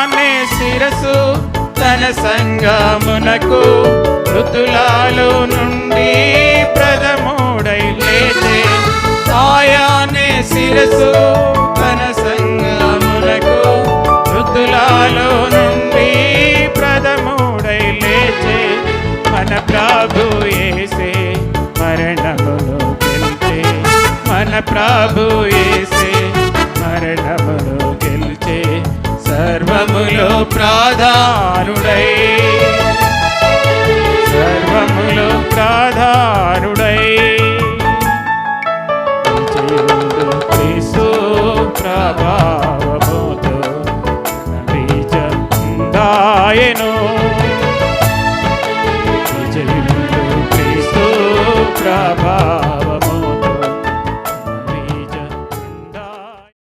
శిరసు తన సంగమునకు మృతులలో నుండి ప్రథముడై లేచే. ఆయనే శిరసు తన సంగమునకు మృతులలో నుండి ప్రథముడై లేచే. మన ప్రభు యేసే మరణమును గెలిచే. మన ప్రభు యేసే మరణమును గెలిచే. సర్వములో ప్రాధానుడై, సర్వములో ప్రాధానుడై యేసు ప్రభా